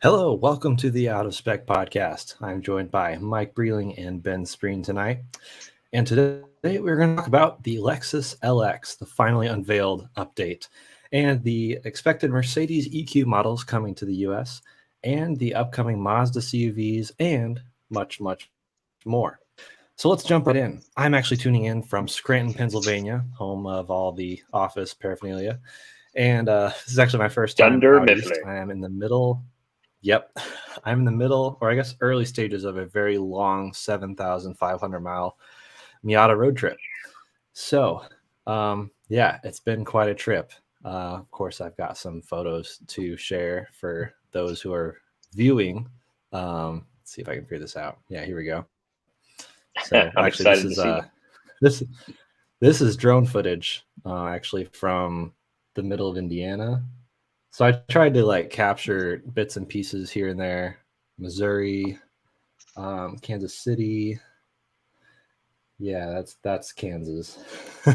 Hello, welcome to the Out of Spec Podcast. I'm joined by Mike Breeling and Ben Spreen tonight. And today we're going to talk about the Lexus LX, the finally unveiled update, and the expected Mercedes EQ models coming to the US, and the upcoming Mazda SUVs, and much, much more. So let's jump right in. I'm actually tuning in from Scranton, Pennsylvania, home of all the office paraphernalia. And this is actually my first time out east. I am in the middle. Yep. I'm in the middle, or I guess early stages of a very long 7,500 mile Miata road trip. So, yeah, it's been quite a trip. Of course, I've got some photos to share for those who are viewing. Let's see if I can figure this out. Yeah, here we go. So I'm actually, excited to see this is drone footage, actually from the middle of Indiana. So I tried to capture bits and pieces here and there. Missouri, Kansas City. Yeah, that's Kansas. Yeah,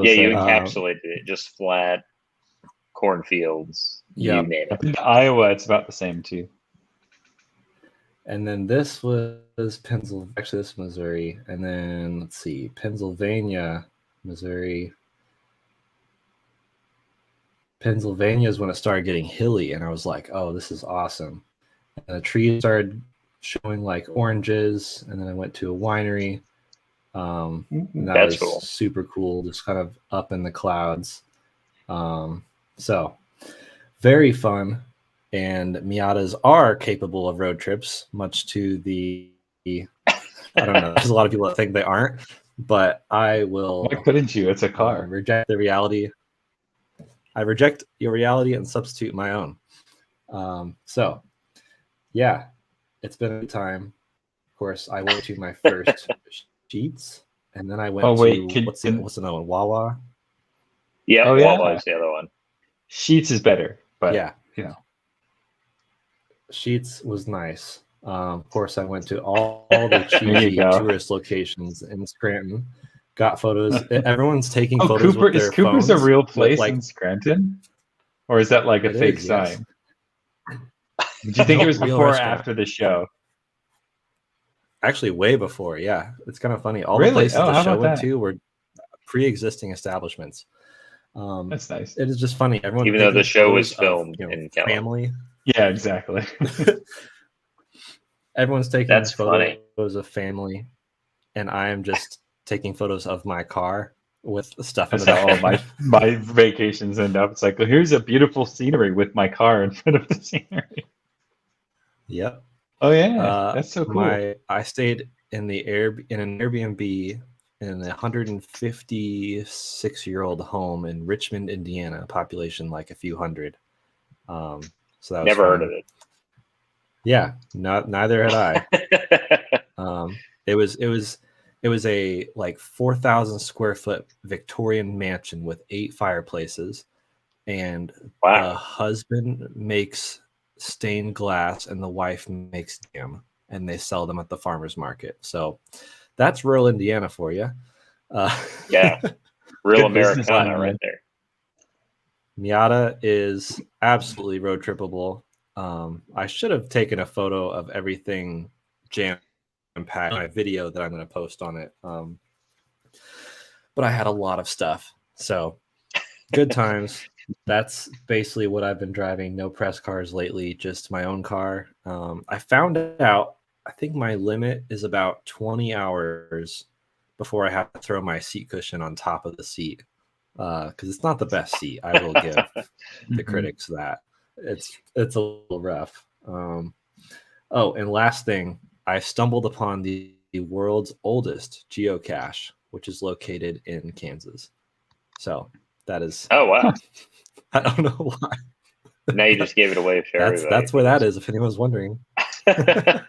you encapsulated it. Just flat cornfields. Yeah. You name I it. think Iowa, it's about the same too. And then this was Pennsylvania. Actually, this is Missouri. And then let's see, Pennsylvania, Missouri. Pennsylvania is when it started getting hilly, and I was like, "Oh, this is awesome!" And the trees started showing like oranges, and then I went to a winery. And that That's was cool. super cool, just kind of up in the clouds. So very fun. And Miatas are capable of road trips, much to the I don't know. There's a lot of people that think they aren't, but I will. Why couldn't you? It's a car. Reject the reality. I reject your reality and substitute my own. So, yeah, it's been a time. Of course, I went to my first Sheets, and then I went to what's another one? Wawa. Yeah, Oh, yeah. Wawa is the other one. Sheets is better, but Yeah, you know. Sheets was nice. Of course, I went to all the cheesy tourist locations in Scranton. Got photos. Everyone's taking photos with their phones. Cooper's a real place in Scranton? Or is that like a fake sign? Yes. Did you think it was before or after the show? Actually, way before, yeah. It's kind of funny. All the places the show went to were pre-existing establishments. That's nice. It is just funny. Everyone, even though the show was filmed in family. Yeah, exactly. Everyone's taking photos of family, and I am just taking photos of my car with the stuff in the back. All my vacations end up. It's like, well, here's a beautiful scenery with my car in front of the scenery. Yep. Oh yeah, that's so cool. I stayed in an Airbnb in a 156-year-old home in Richmond, Indiana, population like a few hundred. So that was never heard of it. Yeah, neither had I. It was a like 4,000 square foot Victorian mansion with 8 fireplaces, and the husband makes stained glass and the wife makes jam, and they sell them at the farmer's market. So that's rural Indiana for you. Yeah, real Americana right there. Miata is absolutely road trippable. I should have taken a photo of everything jam-packed in my video that I'm going to post on it. But I had a lot of stuff. So good times. That's basically what I've been driving. No press cars lately, just my own car. I found out, I think my limit is about 20 hours before I have to throw my seat cushion on top of the seat. Because it's not the best seat. I will give the critics that. It's a little rough. And last thing, I stumbled upon the world's oldest geocache, which is located in Kansas. So that is. Oh wow! I don't know why. Now you just gave it away for everybody. That's where that is. If anyone's wondering.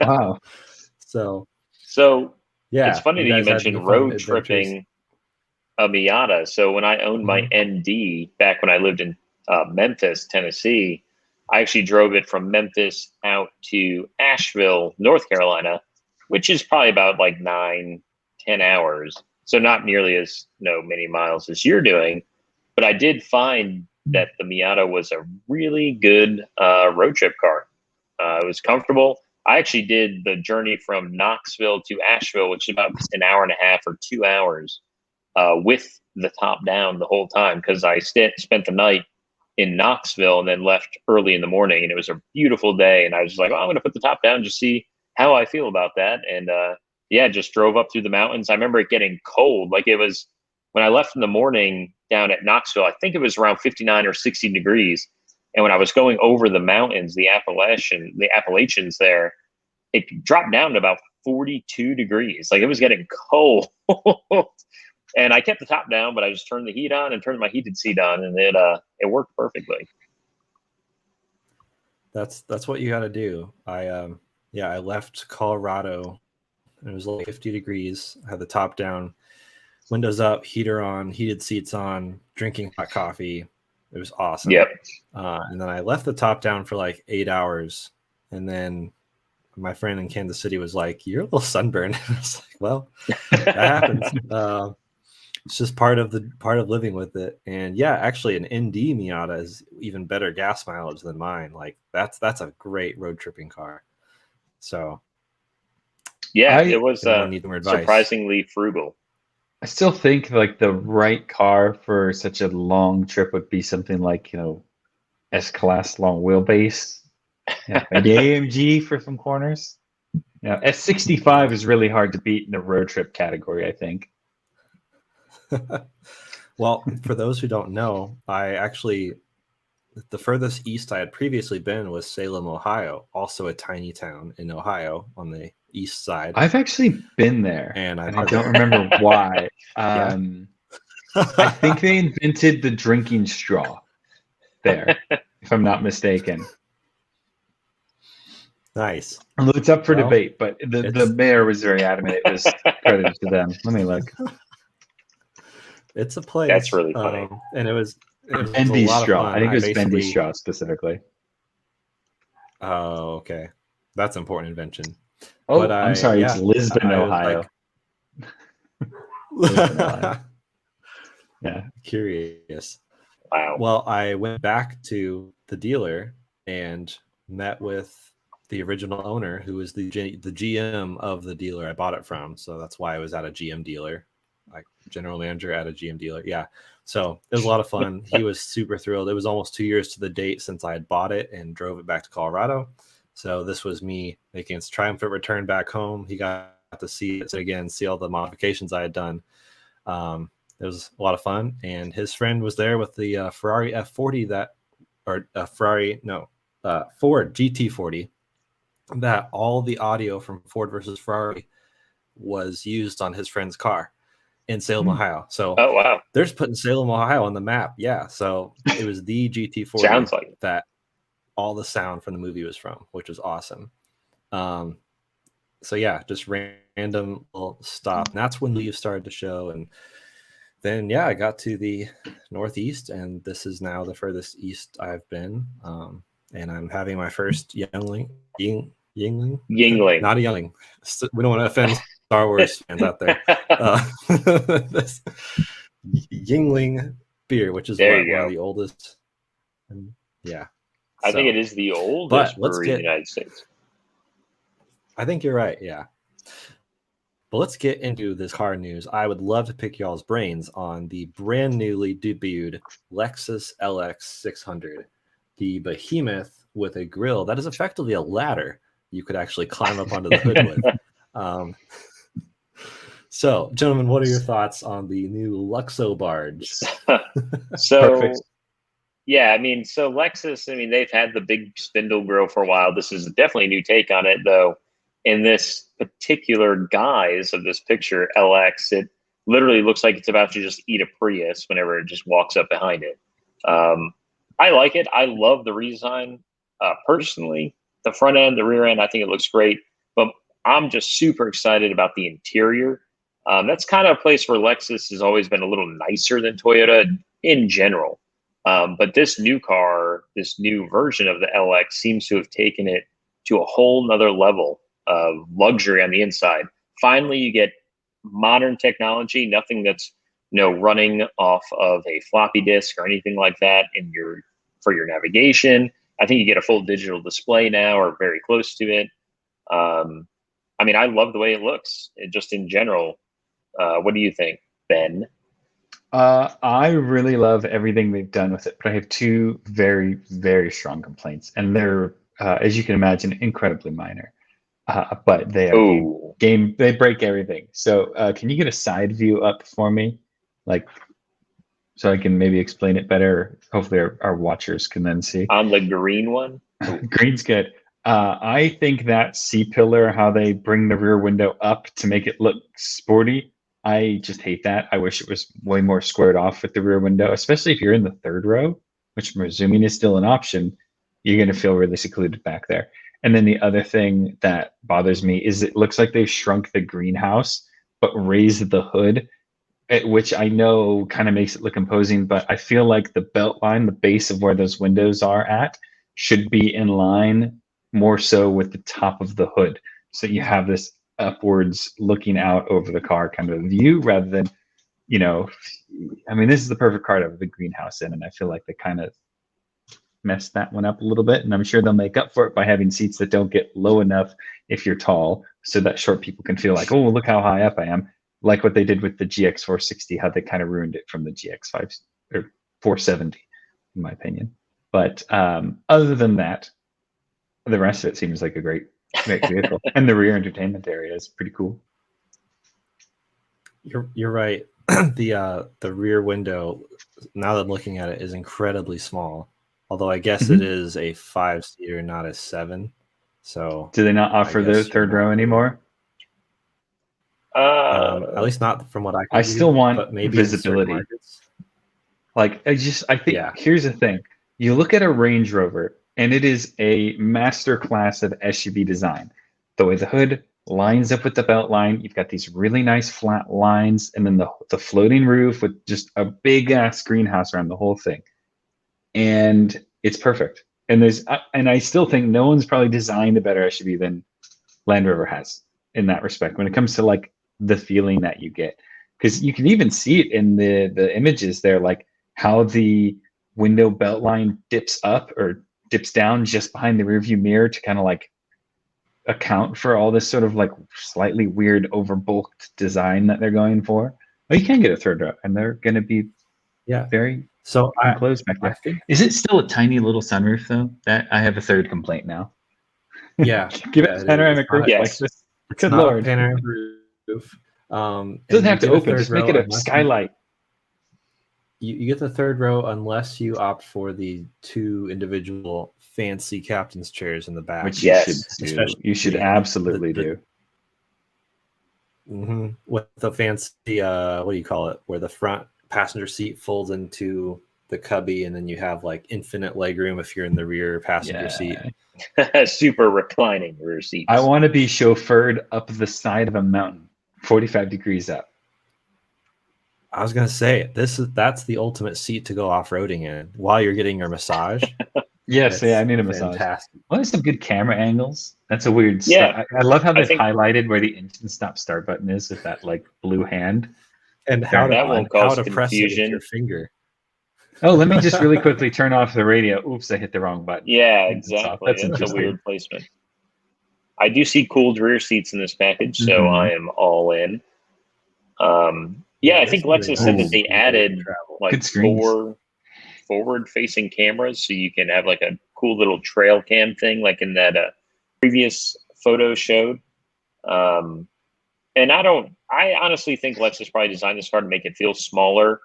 Wow. So yeah, it's funny that you mentioned road tripping a Miata. So when I owned my ND back when I lived in Memphis, Tennessee, I actually drove it from Memphis out to Asheville, North Carolina, which is probably about like 9-10 hours. So not nearly as many miles as you're doing. But I did find that the Miata was a really good road trip car. It was comfortable. I actually did the journey from Knoxville to Asheville, which is about an hour and a half or 2 hours, with the top down the whole time, because I spent the night in Knoxville and then left early in the morning, and it was a beautiful day. And I was just like, oh, I'm going to put the top down, just see how I feel about that. And just drove up through the mountains. I remember it getting cold. Like, it was when I left in the morning down at Knoxville, I think it was around 59 or 60 degrees. And when I was going over the mountains, the Appalachians there, it dropped down to about 42 degrees. Like, it was getting cold. And I kept the top down, but I just turned the heat on and turned my heated seat on, and it worked perfectly. That's what you got to do. I left Colorado, and it was like 50 degrees. I had the top down, windows up, heater on, heated seats on, drinking hot coffee. It was awesome. Yep. And then I left the top down for like 8 hours, and then my friend in Kansas City was like, "You're a little sunburned." I was like, "Well, that happens." It's just part of living with it. And yeah, actually an ND Miata is even better gas mileage than mine. Like, that's a great road tripping car. So yeah, it was surprisingly frugal. I still think like the right car for such a long trip would be something like, S-Class long wheelbase. Yeah, maybe AMG for some corners. Yeah, S65 is really hard to beat in the road trip category, I think. Well, for those who don't know, the furthest east I had previously been was Salem, Ohio, also a tiny town in Ohio on the east side. I've actually been there, and I don't remember why. I think they invented the drinking straw there, if I'm not mistaken. Nice. Although it's up for debate, but the mayor was very adamant. It was credited to them. Let me look. It's a place. That's really funny. And it was Bendy straw. I think it was Bendy straw specifically. Oh, okay. That's an important invention. Oh, but I'm sorry. It's Lisbon, Ohio. Lisbon, Ohio. Yeah. Curious. Wow. Well, I went back to the dealer and met with the original owner, who was the GM of the dealer I bought it from. So that's why I was at a GM dealer. Like, general manager at a GM dealer. Yeah. So it was a lot of fun. He was super thrilled. It was almost 2 years to the date since I had bought it and drove it back to Colorado. So this was me making its triumphant return back home. He got to see it again, see all the modifications I had done. It was a lot of fun. And his friend was there with the Ferrari F40 Ford GT40, that all the audio from Ford versus Ferrari was used on his friend's car in Salem, Ohio. So they're just putting Salem, Ohio on the map. Yeah. So it was the GT40 Sounds like that all the sound from the movie was from, which was awesome. So yeah, just random little stop. And that's when leaves started to show. And then, yeah, I got to the Northeast, and this is now the furthest east I've been. And I'm having my first Yingling. Not a Youngling. We don't want to offend Star Wars fans out there. This Yingling beer, which is one of the oldest. And yeah. I think it is the oldest brewery in the United States. I think you're right, yeah. But let's get into this car news. I would love to pick y'all's brains on the brand newly debuted Lexus LX 600, the behemoth with a grille that is effectively a ladder you could actually climb up onto the hood with. So, gentlemen, what are your thoughts on the new Luxo barge? Yeah, so Lexus, they've had the big spindle grille for a while. This is definitely a new take on it, though. In this particular guise of this picture, LX, it literally looks like it's about to just eat a Prius whenever it just walks up behind it. I like it. I love the redesign. Personally, the front end, the rear end, I think it looks great. But I'm just super excited about the interior. That's kind of a place where Lexus has always been a little nicer than Toyota in general. But this new car, this new version of the LX, seems to have taken it to a whole nother level of luxury on the inside. Finally, you get modern technology, nothing that's running off of a floppy disk or anything like that for your navigation. I think you get a full digital display now, or very close to it. I mean, I love the way it looks, just in general. What do you think, Ben? I really love everything they've done with it, but I have two very, very strong complaints, and they're, as you can imagine, incredibly minor. But they are game. They break everything. So, can you get a side view up for me, like, so I can maybe explain it better? Hopefully, our watchers can then see. On the green one, green's good. I think that C-pillar, how they bring the rear window up to make it look sporty, I just hate that. I wish it was way more squared off with the rear window, especially if you're in the third row, which I'm assuming is still an option. You're going to feel really secluded back there. And then the other thing that bothers me is it looks like they've shrunk the greenhouse, but raised the hood, which I know kind of makes it look imposing, but I feel like the belt line, the base of where those windows are at, should be in line more so with the top of the hood. So you have this upwards looking out over the car kind of view, rather than, I mean, this is the perfect car to have the greenhouse in, and I feel like they kind of messed that one up a little bit, and I'm sure they'll make up for it by having seats that don't get low enough if you're tall, so that short people can feel like, oh, look how high up I am, like what they did with the GX460, how they kind of ruined it from the GX5 or 470, in my opinion. But other than that, the rest of it seems like a great vehicle, and the rear entertainment area is pretty cool. You're right. The rear window, now that I'm looking at it, is incredibly small. Although I guess it is a 5-seater, not a 7. So do they not offer the third row anymore? At least not from what I still want, but maybe visibility. Like I think here's the thing: you look at a Range Rover, and it is a master class of SUV design. The way the hood lines up with the belt line, you've got these really nice flat lines, and then the floating roof with just a big ass greenhouse around the whole thing, and it's perfect. And I still think no one's probably designed a better SUV than Land Rover has in that respect when it comes to like the feeling that you get, because you can even see it in the images there, like how the window belt line dips up or dips down just behind the rearview mirror to kind of like account for all this sort of like slightly weird overbulked design that they're going for. Well, you can get a third row, and they're going to be very enclosed back there. Is it still a tiny little sunroof though? That I have a third complaint now. Yeah, give it a panoramic roof like this. Good Lord, panoramic roof. Doesn't have to open. Just make it a skylight. You get the third row unless you opt for the 2 individual fancy captain's chairs in the back, which you should absolutely do. With the fancy, what do you call it? Where the front passenger seat folds into the cubby, and then you have like infinite legroom if you're in the rear passenger seat. Super reclining rear seats. I want to be chauffeured up the side of a mountain, 45 degrees up. I was gonna say that's the ultimate seat to go off-roading in while you're getting your massage. Yes, I need a massage. Well, there's some good camera angles. That's a weird stuff. I love how they've highlighted where the engine stop-start button is with that like blue hand, and how to press it with your finger. Oh, let me just really quickly turn off the radio. Oops, I hit the wrong button. Yeah, exactly. That's a weird placement. I do see cooled rear seats in this package, so I am all in. I think Lexus said that they added like 4 forward-facing cameras, so you can have like a cool little trail cam thing, like in that previous photo showed. And I honestly think Lexus probably designed this car to make it feel smaller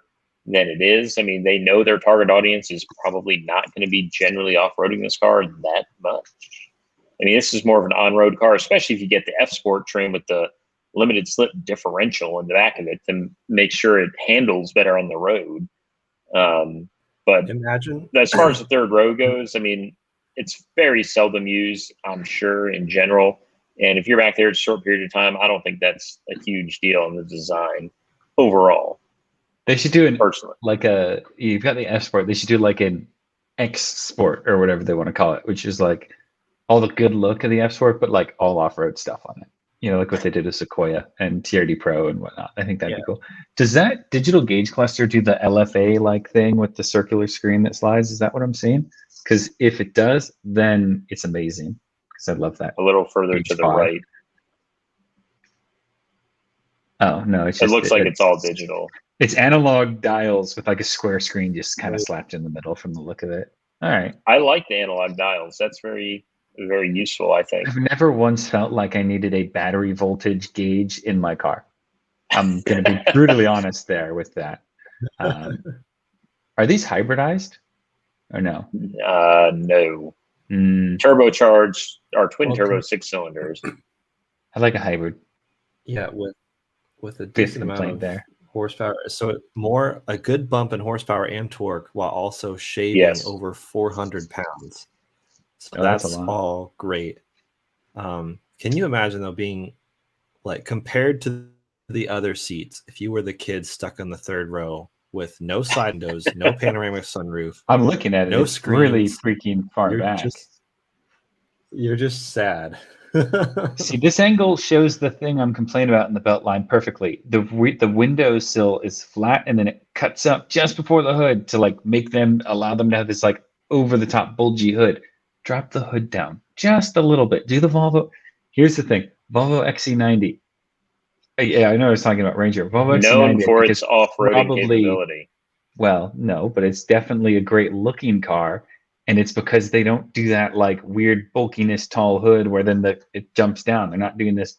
than it is. I mean, they know their target audience is probably not going to be generally off-roading this car that much. I mean, this is more of an on-road car, especially if you get the F-Sport trim with the limited slip differential in the back of it to make sure it handles better on the road. But imagine, as far as the third row goes, I mean, it's very seldom used, I'm sure, in general. And if you're back there a short period of time, I don't think that's a huge deal in the design overall. They should do you've got the F Sport. They should do like an X Sport or whatever they want to call it, which is like all the good look of the F Sport, but like all off-road stuff on it. like what they did with Sequoia and TRD Pro and whatnot. I think that'd be cool. Does that digital gauge cluster do the LFA like thing with the circular screen that slides? Is that what I'm seeing? Because if it does, then it's amazing. Because I love that. A little further to the right. Oh no, it looks like it's all digital. It's analog dials with like a square screen just kind of slapped in the middle from the look of it. All right. I like the analog dials. That's very, very useful, I think. I've never once felt like I needed a battery voltage gauge in my car. I'm going to be brutally honest there with that. Are these hybridized or no? No. Turbocharged or twin turbo 6 cylinders. I like a hybrid. Yeah, with a decent amount of horsepower. So more a good bump in horsepower and torque while also shaving over 400 pounds. So that's all great. Can you imagine though being like compared to the other seats, if you were the kid stuck in the third row with no side windows, no panoramic sunroof? I'm looking at it. No it's screens, really freaking far back. You're just sad. See, this angle shows the thing I'm complaining about in the belt line perfectly. The window sill is flat and then it cuts up just before the hood to like allow them to have this like over the top bulgy hood. Drop the hood down just a little bit. Do the Volvo. Here's the thing. Volvo XC90. Yeah, I know I was talking about Ranger. Volvo known XC90 for its off-roading capability. Well, no, but it's definitely a great looking car. And it's because they don't do that like weird bulkiness tall hood where then it jumps down. They're not doing this.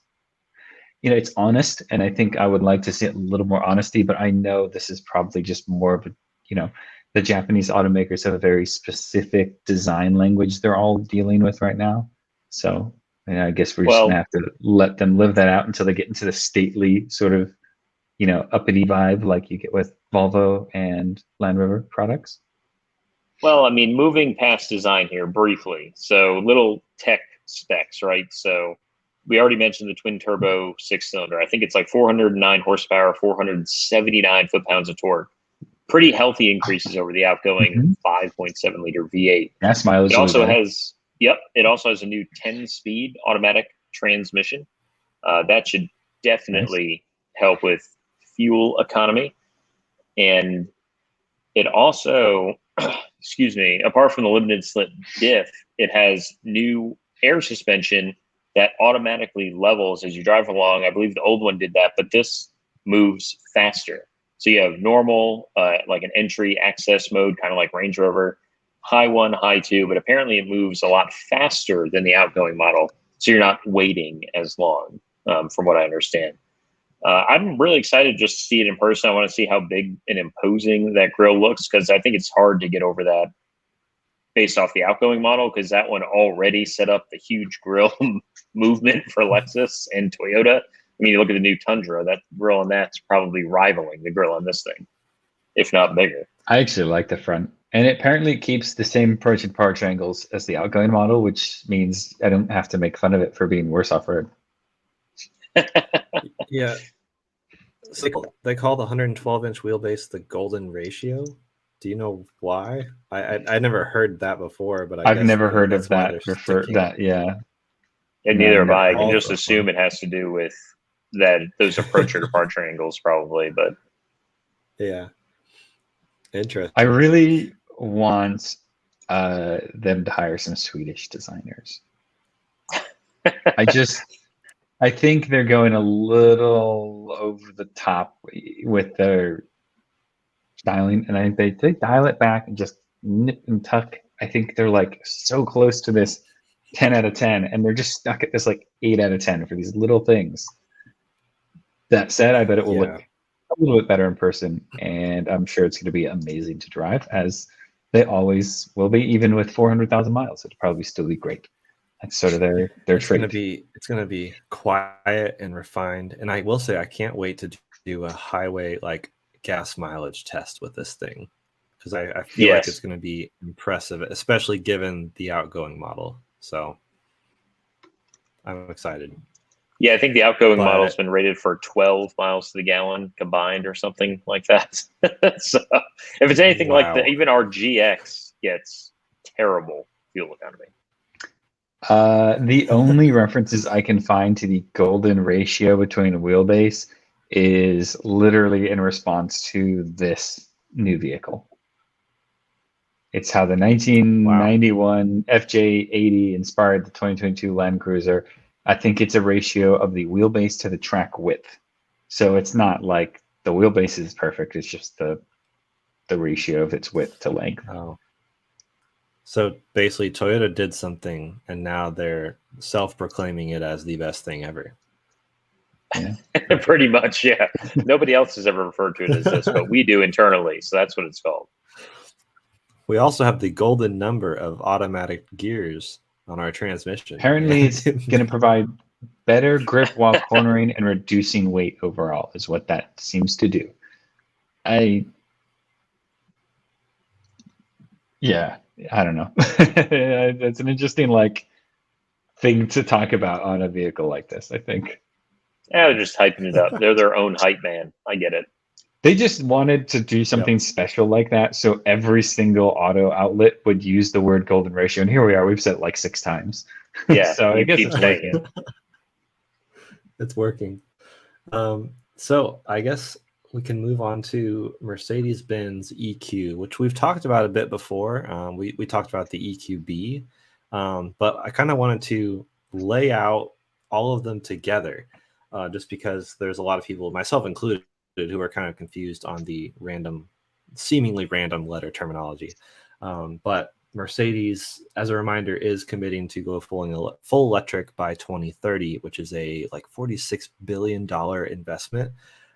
It's honest. And I think I would like to see a little more honesty, but I know this is probably just more of a, the Japanese automakers have a very specific design language they're all dealing with right now. So I guess we're just going to have to let them live that out until they get into the stately sort of, uppity vibe like you get with Volvo and Land Rover products. Well, I mean, moving past design here briefly. So little tech specs, right? So we already mentioned the twin turbo 6-cylinder. I think it's like 409 horsepower, 479 foot-pounds of torque. Pretty healthy increases over the outgoing 5.7 liter V8. Gas mileage. It also has, it also has a new 10-speed automatic transmission. That should definitely help with fuel economy. And it also, apart from the limited slip diff, it has new air suspension that automatically levels as you drive along. I believe the old one did that, but this moves faster. So you have normal, like an entry access mode, kind of like Range Rover, high 1, high 2, but apparently it moves a lot faster than the outgoing model. So you're not waiting as long, from what I understand. I'm really excited just to see it in person. I want to see how big and imposing that grille looks, because I think it's hard to get over that based off the outgoing model, because that one already set up the huge grille movement for Lexus and Toyota. I mean, you look at the new Tundra, that grille on that's probably rivaling the grille on this thing, if not bigger. I actually like the front. And it apparently keeps the same approach and power triangles as the outgoing model, which means I don't have to make fun of it for being worse off-road. Yeah. So they call the 112-inch wheelbase the golden ratio. Do you know why? I never heard that before, but I've never heard of that. Yeah. And neither have I. I can just assume it has to do with that those approacher power triangles probably, but yeah. Interesting. I really want them to hire some Swedish designers. I think they're going a little over the top with their styling, and I think they dial it back and just nip and tuck. I think they're like so close to this 10 out of 10, and they're just stuck at this like 8 out of 10 for these little things. That said, I bet it will look a little bit better in person, and I'm sure it's going to be amazing to drive, as they always will be, even with 400,000 miles. It'll probably still be great. That's sort of their trait. It's gonna be quiet and refined. And I will say I can't wait to do a highway like gas mileage test with this thing, because I feel like it's gonna be impressive, especially given the outgoing model. So I'm excited. Yeah, I think the outgoing model's been rated for 12 miles to the gallon combined or something like that. So if it's anything like even our GX gets terrible fuel economy. The only references I can find to the golden ratio between wheelbase is literally in response to this new vehicle. It's how the 1991 FJ80 inspired the 2022 Land Cruiser. I think it's a ratio of the wheelbase to the track width. So it's not like the wheelbase is perfect. It's just the ratio of its width to length. Oh. So basically Toyota did something and now they're self-proclaiming it as the best thing ever. Yeah. Pretty much, yeah. Nobody else has ever referred to it as this, but we do internally. So that's what it's called. We also have the golden number of automatic gears on our transmission. Apparently it's going to provide better grip while cornering and reducing weight overall is what that seems to do. I don't know. It's an interesting thing to talk about on a vehicle like this, I think. Yeah, they're just hyping it up. They're their own hype man. I get it. They just wanted to do something special like that, so every single auto outlet would use the word golden ratio. And here we are. We've said it like 6 times. Yeah, so I guess it's working. It's working. So I guess we can move on to Mercedes-Benz EQ, which we've talked about a bit before. We talked about the EQB, but I kind of wanted to lay out all of them together, just because there's a lot of people, myself included, who are kind of confused on the seemingly random letter terminology. But Mercedes, as a reminder, is committing to go full electric by 2030, which is a $46 billion investment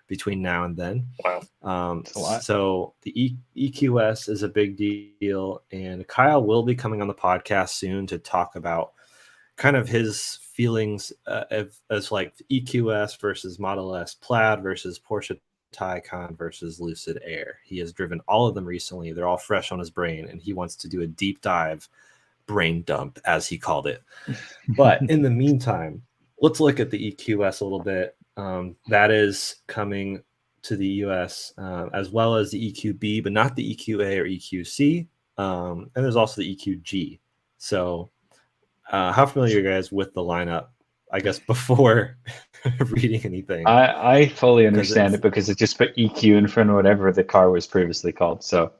between now and then. Wow. That's a lot. So the EQS is a big deal, and Kyle will be coming on the podcast soon to talk about kind of his feelings as EQS versus Model S Plaid versus Porsche Taycan versus Lucid Air. He has driven all of them recently. They're all fresh on his brain, and he wants to do a deep dive brain dump, as he called it. But in the meantime, let's look at the EQS a little bit. That is coming to the US, as well as the EQB, but not the EQA or EQC. And there's also the EQG. So how familiar are you guys with the lineup, I guess, before reading anything? I fully understand it because it just put EQ in front of whatever the car was previously called. So,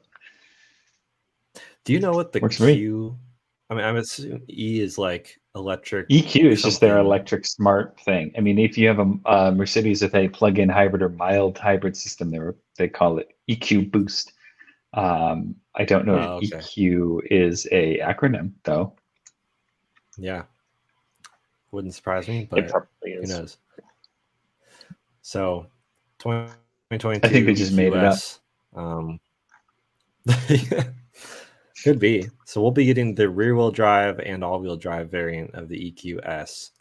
do you know what the Works Q? I mean, I'm assuming E is like electric. EQ is just their electric smart thing. I mean, if you have a Mercedes with a plug-in hybrid or mild hybrid system, they call it EQ Boost. I don't know if EQ is a acronym though. Yeah, wouldn't surprise me, but it probably is. Who knows? So, 2022. I think they just made it up. Could be. So we'll be getting the rear-wheel drive and all-wheel drive variant of the EQS.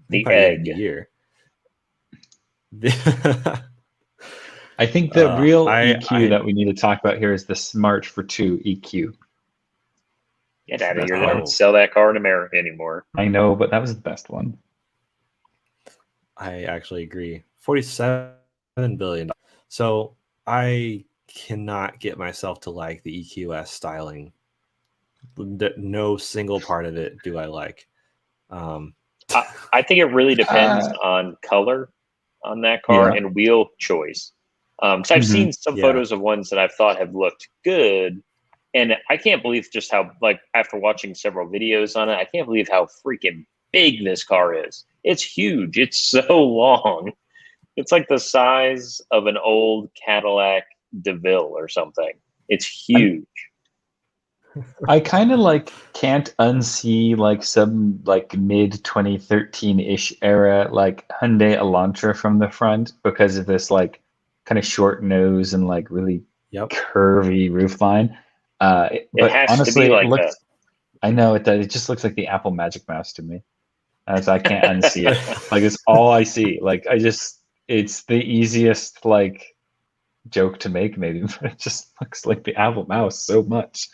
The egg. Year. I think the real EQ that we need to talk about here is the Smart for 2 EQ. Get out of here. They don't sell that car in America anymore. I know, but that was the best one. I actually agree. $47 billion. So I cannot get myself to like the EQS styling. No single part of it do I like. I think it really depends on color on that car and wheel choice. So I've seen some photos of ones that I've thought have looked good. And I can't believe just how, after watching several videos on it, I can't believe how freaking big this car is. It's huge. It's so long. It's like the size of an old Cadillac DeVille or something. It's huge. I kind of can't unsee some mid 2013-ish era Hyundai Elantra from the front because of this kind of short nose and really curvy roofline. But honestly, it looks that. I know it does. It just looks like the Apple Magic Mouse to me. As I can't unsee it. It's all I see. It's the easiest joke to make maybe, but it just looks like the Apple Mouse so much.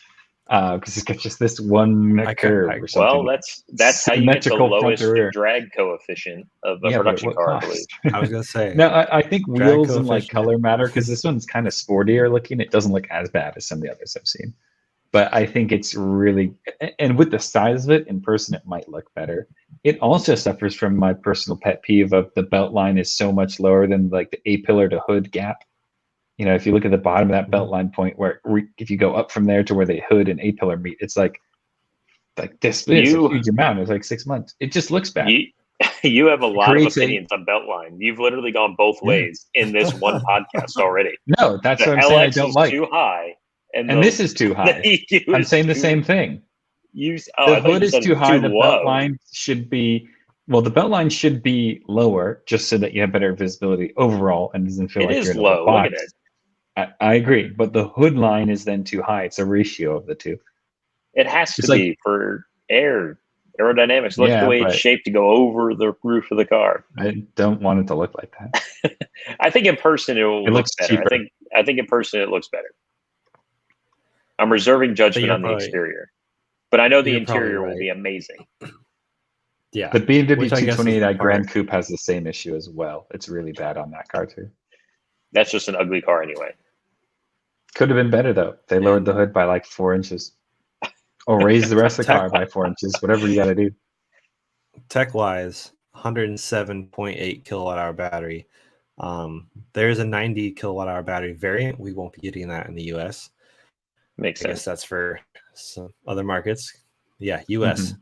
Because it's got just this one curve or something. Well, that's how you get the lowest drag coefficient of a production car, I believe. I was gonna say. No, I think wheels and color matter because this one's kind of sportier looking. It doesn't look as bad as some of the others I've seen. But I think it's really, and with the size of it in person, it might look better. It also suffers from my personal pet peeve of the belt line is so much lower than like the A-pillar to hood gap. You know, if you look at the bottom of that belt line point, where if you go up from there to where the hood and A-pillar meet, it's like this. It's a huge amount. It's like 6 months. It just looks bad. You have a lot of opinions on belt line. You've literally gone both ways in this one podcast already. No, that's what I'm saying. I don't like. Too high. And this is too high. I'm saying the same thing. The hood is too high. The belt line should be, the belt line should be lower just so that you have better visibility overall and doesn't feel like you're in a low box. Look at it. I agree, but the hood line is then too high. It's a ratio of the two. It has to be for aerodynamics. Look at the way it's shaped to go over the roof of the car. I don't want it to look like that. I think in person it looks better. Cheaper. I think in person it looks better. I'm reserving judgment on the exterior, but I know the interior will be amazing. Yeah, the BMW 228i Grand Coupe has the same issue as well. It's really bad on that car too. That's just an ugly car anyway. Could have been better though. They lowered the hood by like 4 inches, or raised the rest of the car by 4 inches. Whatever you got to do. Tech-wise, 107.8 kilowatt-hour battery. There's a 90 kilowatt-hour battery variant. We won't be getting that in the U.S. Makes sense. That's for some other markets. Yeah, U.S.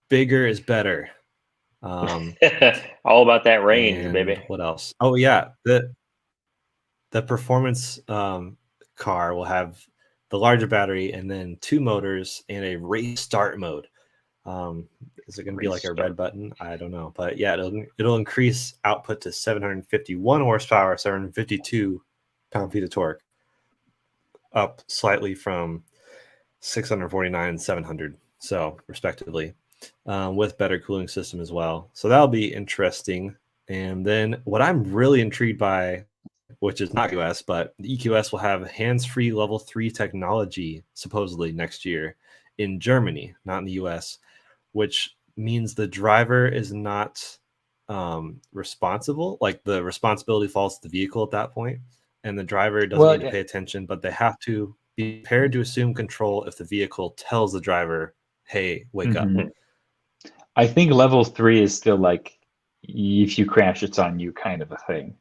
Bigger is better. All about that range, baby. What else? Oh yeah, the performance car will have the larger battery and then 2 motors and a race start mode. Is it going to be like a red button? I don't know, but yeah, it'll increase output to 751 horsepower, 752 pound-feet of torque, up slightly from 649 and 700, so respectively, with better cooling system as well. So that'll be interesting. And then what I'm really intrigued by, which is not US, but the EQS will have hands-free level 3 technology supposedly next year in Germany, not in the US, which means the driver is not responsible. Like the responsibility falls to the vehicle at that point, and the driver doesn't need to pay attention, but they have to be prepared to assume control if the vehicle tells the driver, hey, wake up. I think level 3 is still like, if you crash, it's on you kind of a thing.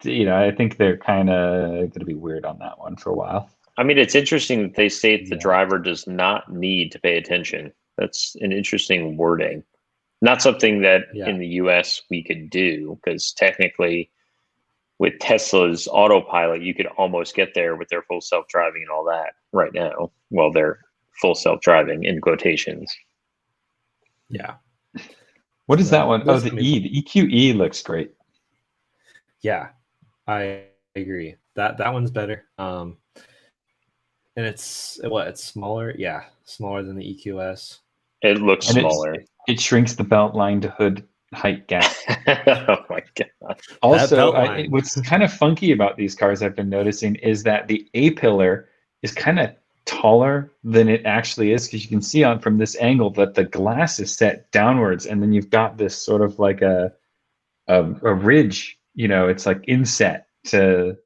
You know, I think they're kind of going to be weird on that one for a while. I mean, it's interesting that they state the driver does not need to pay attention. That's an interesting wording. Not something that in the US we could do, because technically with Tesla's autopilot, you could almost get there with their full self-driving and all that right now. Well, they're full self-driving in quotations. Yeah. What is that one? Oh, the EQE looks great. Yeah, I agree. That one's better. And it's smaller. Yeah, smaller than the EQS. It looks smaller. It shrinks the belt line to hood height gap. Oh my god! Also, what's kind of funky about these cars I've been noticing is that the A-pillar is kind of taller than it actually is, because you can see from this angle that the glass is set downwards, and then you've got this sort of like a ridge. You know, it's like inset to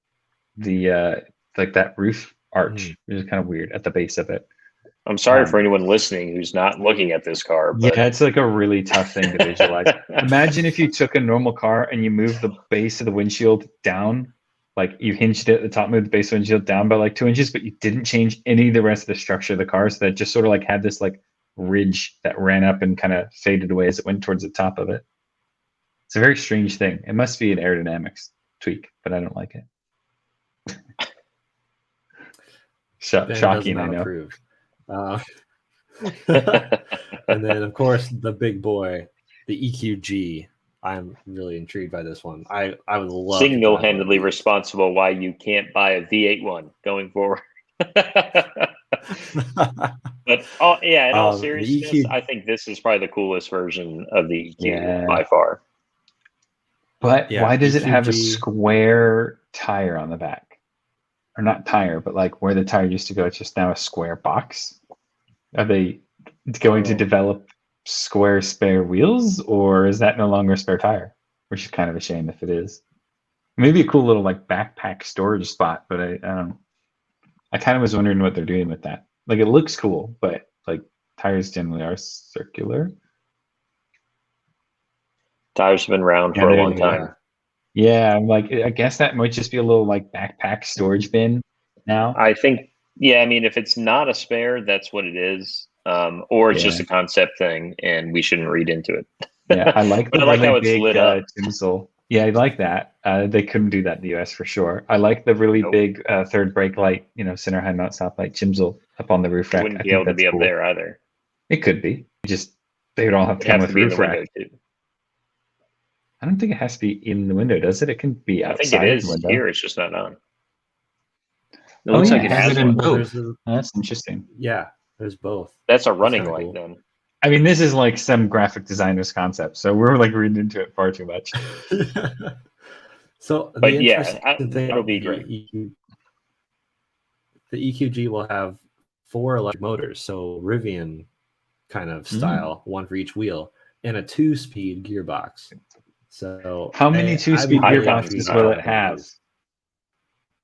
the like that roof arch, which is kind of weird at the base of it. I'm sorry for anyone listening who's not looking at this car. But... Yeah, it's like a really tough thing to visualize. Imagine if you took a normal car and you moved the base of the windshield down, like you hinged it at the top, moved the base of the windshield down by like 2 inches, but you didn't change any of the rest of the structure of the car, so that just sort of like had this like ridge that ran up and kind of faded away as it went towards the top of it. It's a very strange thing. It must be an aerodynamics tweak, but I don't like it. Shocking, I know. Approve. And then, of course, the big boy, the EQG. I'm really intrigued by this one. I would love single-handedly responsible why you can't buy a V8 one going forward. But in all seriousness, I think this is probably the coolest version of the EQ by far. But why does it have a square tire on the back? Or not tire, but like where the tire used to go, it's just now a square box. Are they going to develop square spare wheels, or is that no longer a spare tire? Which is kind of a shame if it is. Maybe a cool little like backpack storage spot, but I don't know. I kind of was wondering what they're doing with that. Like it looks cool, but like tires generally are circular. Tires have been around for a long time. Yeah, I'm like, I guess that might just be a little like backpack storage bin now. I think, yeah, I mean, if it's not a spare, that's what it is. Or it's just a concept thing and we shouldn't read into it. Yeah, I like but the I like really how it's big lit up. tinsel. Yeah, I like that. They couldn't do that in the US for sure. I like the really big third brake light, center high mount stop light Chimsel up on the roof rack. Wouldn't be able to be cool. Up there either. It could be. Just they would all have to come with roof rack. Too. I don't think it has to be in the window, does it? It can be outside. I think it is here. It's just not on. It looks like it has it in both. That's interesting. Yeah, there's both. That's a running light then. I mean, this is like some graphic designer's concept, so we're like reading into it far too much. So, but yeah, it'll be great. The EQG will have 4 electric motors, so Rivian kind of style, one for each wheel, and a 2-speed gearbox. So, how many 2-speed gearboxes will it have?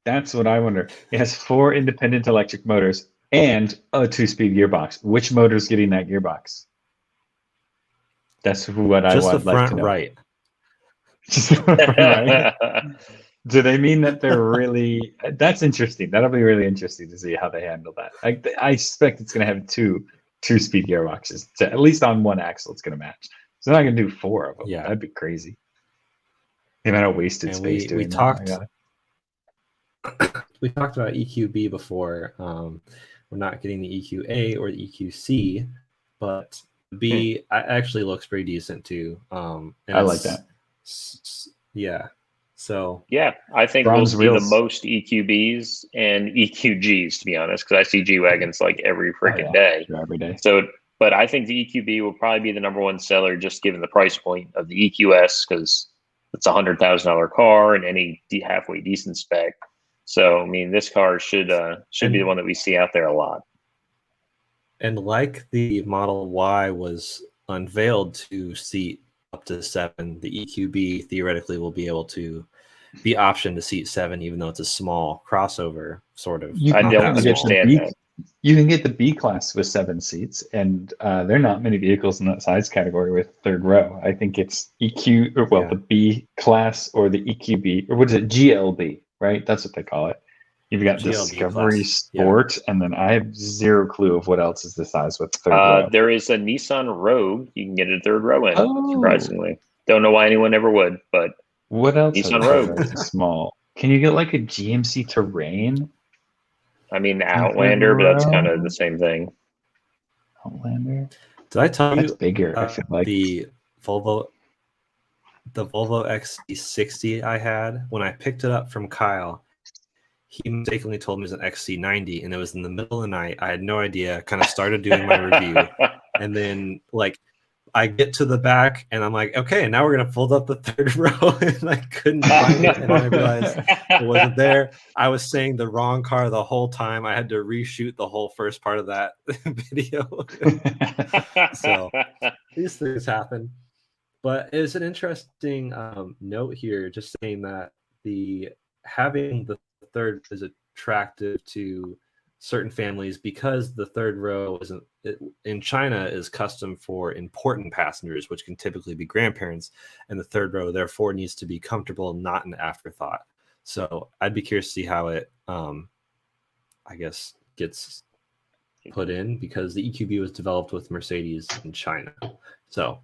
That's what I wonder. It has 4 independent electric motors and a 2-speed gearbox. Which motor is getting that gearbox? That's what I would like to know. Right. Just the front right. Do they mean that they're really? That's interesting. That'll be really interesting to see how they handle that. I suspect it's going to have 2-speed gearboxes. So at least on one axle, it's going to match. So they're not going to do 4 of them. Yeah, that'd be crazy. The amount of wasted space doing that. We talked about EQB before. We're not getting the EQA or the EQC, but B actually looks pretty decent too. I like that. Yeah. So yeah, I think we'll see the most EQBs and EQGs, to be honest, because I see G wagons like every freaking day. Every day. So, but I think the EQB will probably be the #1 seller, just given the price point of the EQS, because it's a $100,000 car and any halfway decent spec. So, I mean, this car should be the one that we see out there a lot. And like the Model Y was unveiled to seat up to 7, the EQB theoretically will be able to be optioned to seat 7, even though it's a small crossover, sort of. I don't understand that. You can get the B class with 7 seats, and there are not many vehicles in that size category with third row. I think it's the B class or the EQB, or what is it, GLB, right? That's what they call it. You've got GLB Discovery class. Sport, and then I have zero clue of what else is the size with third row. There is a Nissan Rogue you can get a third row in, surprisingly. Don't know why anyone ever would, but what else? Nissan Rogue. Small. Can you get like a GMC Terrain? I mean, Outlander, but that's kind of the same thing. Outlander? Did I tell you? That's bigger, I feel like. The Volvo XC60 I had, when I picked it up from Kyle, he mistakenly told me it was an XC90, and it was in the middle of the night. I had no idea. Kind of started doing my review, and then I get to the back, and I'm like, okay, now we're gonna fold up the third row, and I couldn't find it, and I realized it wasn't there. I was saying the wrong car the whole time. I had to reshoot the whole first part of that video. So these things happen. But it's an interesting note here, just saying that having the third is attractive to certain families because the third row in China is custom for important passengers, which can typically be grandparents, and the third row therefore needs to be comfortable, not an afterthought. So I'd be curious to see how it, I guess, gets put in, because the EQB was developed with Mercedes in China. So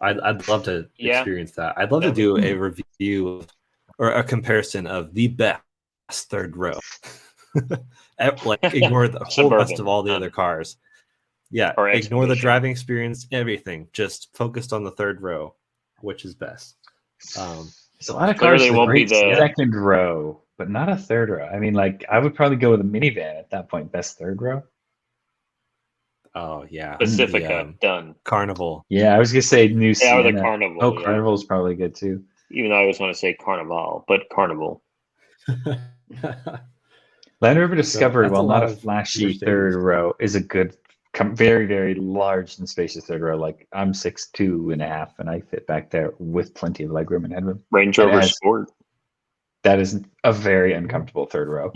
I'd love to experience that. I'd love to do a review or a comparison of the best third row. Ignore the whole rest of all the other cars. Yeah, ignore the driving experience, everything. Just focused on the third row, which is best. So a lot of cars won't be the second row, but not a third row. I mean, I would probably go with a minivan at that point. Best third row. Oh yeah, Pacifica done. Carnival. Yeah, I was gonna say new. Yeah, or the Carnival. Oh, yeah. Carnival is probably good too. Even though I always want to say Carnival, but Carnival. Land Rover Discovery, while not a flashy third row, is a good, very, very large and spacious third row. I'm 6'2.5", and I fit back there with plenty of legroom and headroom. Range Rover Sport. That is a very uncomfortable third row.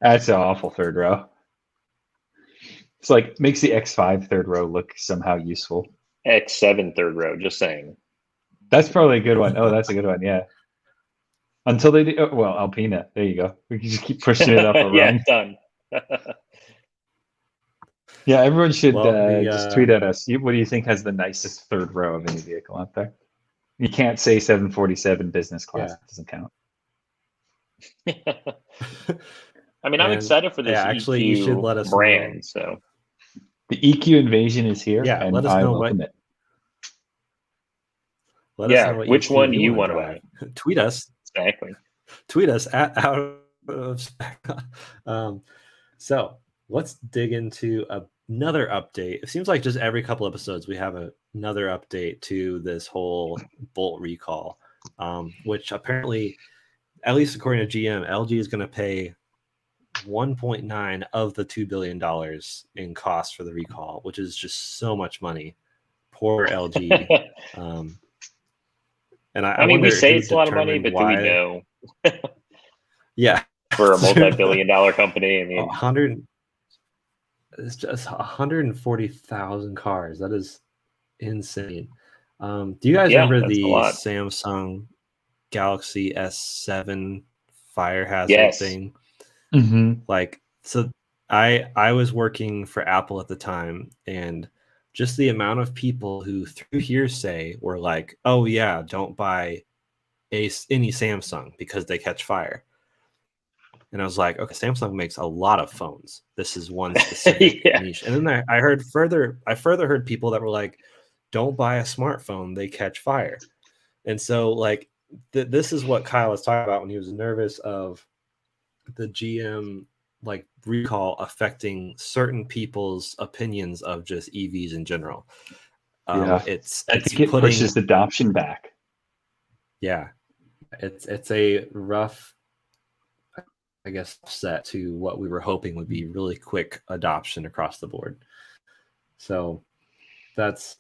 That's an awful third row. It's like makes the X5 third row look somehow useful. X7 third row, just saying. That's probably a good one. Oh, that's a good one. Yeah. Until they do, well, Alpina. There you go. We can just keep pushing it up a rung. Done. Yeah, everyone should just tweet at us. What do you think has the nicest third row of any vehicle out there? You can't say 747 business class. It doesn't count. I mean, I'm excited for this actually, EQ you should let us brand. know. So the EQ invasion is here, and let us I know welcome it. Let us know which EQ one you want to buy. Tweet us. Exactly. Tweet us at Out of Spec. So let's dig into another update. It seems like just every couple episodes we have another update to this whole Bolt recall, which apparently, at least according to GM, LG is going to pay 1.9 of the $2 billion in cost for the recall, which is just so much money. Poor LG. And I mean, we say it's a lot of money, but do we know? Yeah. For a multi-billion-dollar company, I mean, it's just 140,000 cars. That is insane. Do you guys remember the Samsung Galaxy S7 fire hazard thing? Mm-hmm. Like, so I was working for Apple at the time, and just the amount of people who through hearsay were like, oh yeah, don't buy any Samsung because they catch fire. And I was like, okay, Samsung makes a lot of phones. This is one specific niche. And then I further heard people that were like, don't buy a smartphone, they catch fire. And so like this is what Kyle was talking about when he was nervous of the GM like recall affecting certain people's opinions of just EVs in general. I think it pushes adoption back. Yeah, it's a rough, I guess, set to what we were hoping would be really quick adoption across the board. So that's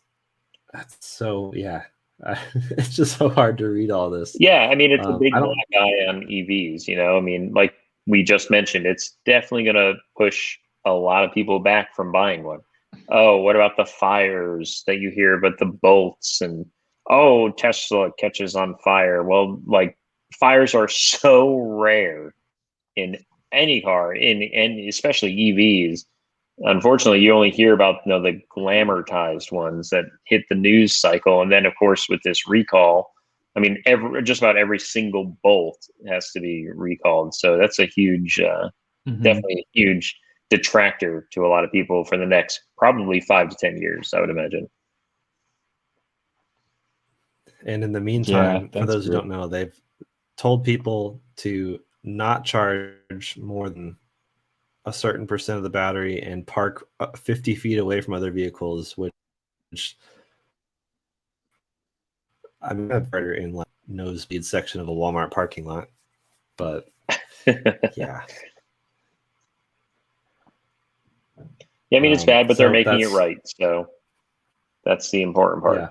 so it's just so hard to read all this. Yeah, I mean, it's a big black eye on EVs. I mean, like we just mentioned, it's definitely going to push a lot of people back from buying one. Oh, what about the fires that you hear about the bolts and Tesla catches on fire? Well, like fires are so rare in any car, and especially EVs. Unfortunately, you only hear about the glamorized ones that hit the news cycle, and then of course with this recall, I mean, just about every single bolt has to be recalled. So that's a huge, definitely a huge detractor to a lot of people for the next probably 5 to 10 years, I would imagine. And in the meantime, for those who don't know, they've told people to not charge more than a certain percent of the battery and park 50 feet away from other vehicles, which I'm a better in like nose speed section of a Walmart parking lot, but yeah. I mean, it's bad, but they're making it right. So that's the important part. Yeah.